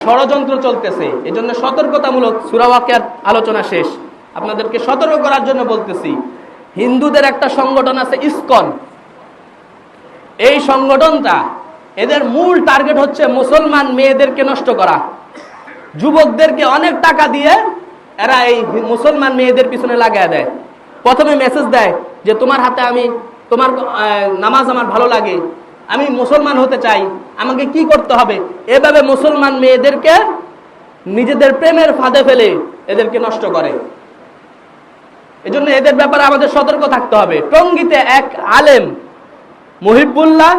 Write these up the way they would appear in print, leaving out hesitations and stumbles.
ষড়যন্ত্র চলতেছে, এজন্য সতর্কতামূলক সূরা ওয়াকিয়ার আলোচনা শেষ। আপনাদেরকে সতর্ক করার জন্য বলতেছি, হিন্দুদের একটা সংগঠন আছে ইসকন। এই সংগঠনটা, এদের মূল টার্গেট হচ্ছে মুসলমান মেয়েদেরকে নষ্ট করা। যুবকদেরকে অনেক টাকা দিয়ে এরা এই মুসলমান মেয়েদের পিছনে লাগায় দেয়। প্রথমে মেসেজ দেয় যে তোমার হাতে আমি, তোমার নামাজ আমার ভালো লাগে, আমি মুসলমান হতে চাই, আমাকে কি করতে হবে। এভাবে মুসলমান মেয়েদেরকে নিজেদের প্রেমের ফাঁদে ফেলে এদেরকে নষ্ট করে। এজন্য এদের ব্যাপারে আমাদের সতর্ক থাকতে হবে। টঙ্গীতে এক আলেম মুহিবুল্লাহ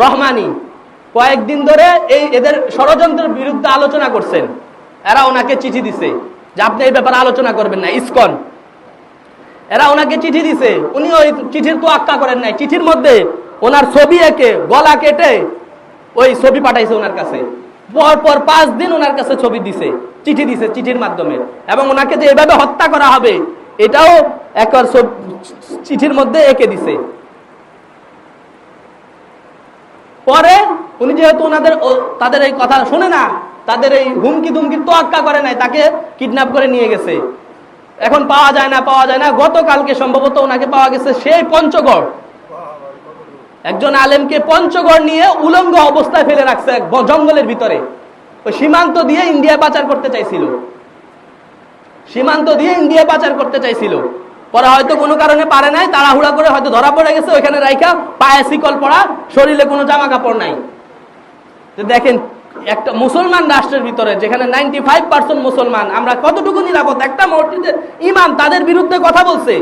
রহমানী কয়েকদিন ধরে এদের ষড়যন্ত্রের বিরুদ্ধে আলোচনা করছেন। এরা ওনাকে চিঠি দিছে যে আপনি এই ব্যাপারে আলোচনা করবেন না, ইসকন। এরা ওনাকে চিঠি দিছে, উনি ওই চিঠির তোয়াক্কা করেন নাই। চিঠির মধ্যে ওনার ছবি এঁকে গলা কেটে ওই ছবি পাঠাইছে ওনার কাছে। পরপর 5 দিন ওনার কাছে ছবি দিছে, চিঠি দিছে চিঠির মাধ্যমে। এবং ওনাকে যে এভাবে হত্যা করা হবে এটাও একবার চিঠির মধ্যে এঁকে দিছে। পরে উনি যেহেতু তাদের এই কথা শুনে না, তাদের এই হুমকি ধুমকির তোয়াক্কা করে নাই, তাকে কিডন্যাপ করে নিয়ে গেছে। এখন পাওয়া যায় না। গতকালকে সম্ভবত ওনাকে পাওয়া গেছে সেই পঞ্চগড়। একজন আলেমকে পঞ্চগড় নিয়ে উলঙ্গ অবস্থায় ফেলে রাখছে এক জঙ্গলের ভিতরে। ওই সীমান্ত দিয়ে ইন্ডিয়া পাচার করতে চাইছিল। পরে হয়তো কোনো কারণে পারে নাই, তাড়াহুড়া করে হয়তো ধরা পড়ে গেছে। ওইখানে রাইখা পায়ে শিকল পড়া, শরীরে কোনো জামা কাপড় নাই। দেখেন, একটা মুসলমান রাষ্ট্রের ভিতরে যেখানে 95% মুসলমান, আমরা কতটুকু নিরাপদ। একটা মসজিদের ইমাম তাদের বিরুদ্ধে কথা বলছে,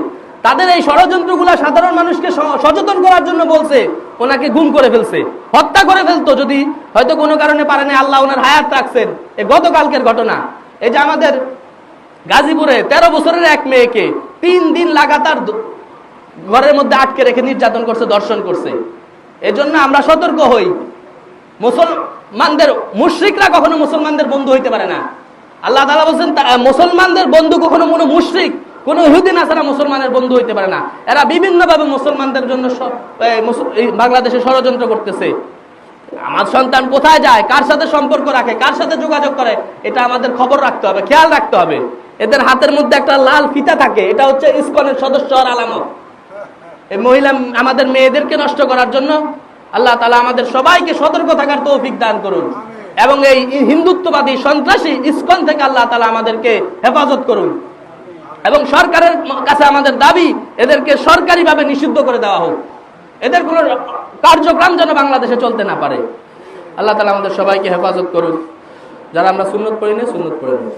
তাদের এই ষড়যন্ত্রগুলো সাধারণ মানুষকে সচেতন করার জন্য বলছে, ওনাকে গুম করে ফেলছে, হত্যা করে ফেলতো যদি হয়তো কোনো কারণে পারে না। আল্লাহ ওনার হায়াত রাখছেন। এই গতকালকের ঘটনা, এই যে আমাদের গাজীপুরে 13 বছরের এক মেয়েকে 3 দিন লাগাতার ঘরের মধ্যে আটকে রেখে নির্যাতন করছে, ধর্ষণ করছে। এজন্য আমরা সতর্ক হই। মুসলমানদের, মুশরিকরা কখনো মুসলমানদের বন্ধু হইতে পারে না। আল্লাহ তাআলা বলেন মুসলমানদের বন্ধু কখনো কোনো মুশরিক, কোন ইহুদি নাসারা মুসলমানের বন্ধু হইতে পারে না। এরা বিভিন্নভাবে মুসলমানদের জন্য বাংলাদেশে ষড়যন্ত্র করতেছে। আমার সন্তান কোথায় যায়, কার সাথে সম্পর্ক রাখে, কার সাথে যোগাযোগ করে, এটা আমাদের খবর রাখতে হবে, খেয়াল রাখতে হবে। এদের হাতের মধ্যে একটা লাল ফিতা থাকে, এটা হচ্ছে ইসকনের সদস্য হওয়ার আলামত। এই মহিলা আমাদের মেয়েদেরকে নষ্ট করার জন্য আল্লাহ তাআলা আমাদের সবাইকে সতর্ক থাকার তৌফিক দান করুন। এবং এই হিন্দুত্ববাদী সন্ত্রাসী ইসকন থেকে আল্লাহ তাআলা আমাদেরকে হেফাজত করুন। এবং সরকারের কাছে আমাদের দাবি, এদেরকে সরকারিভাবে নিষিদ্ধ করে দেওয়া হোক। এদের কোনো কার্যক্রম যেন বাংলাদেশে চলতে না পারে। আল্লাহ তাআলা আমাদের সবাইকে হেফাজত করুন। যারা আমরা সুন্নত পড়ি না, সুন্নত পড়ে নিই।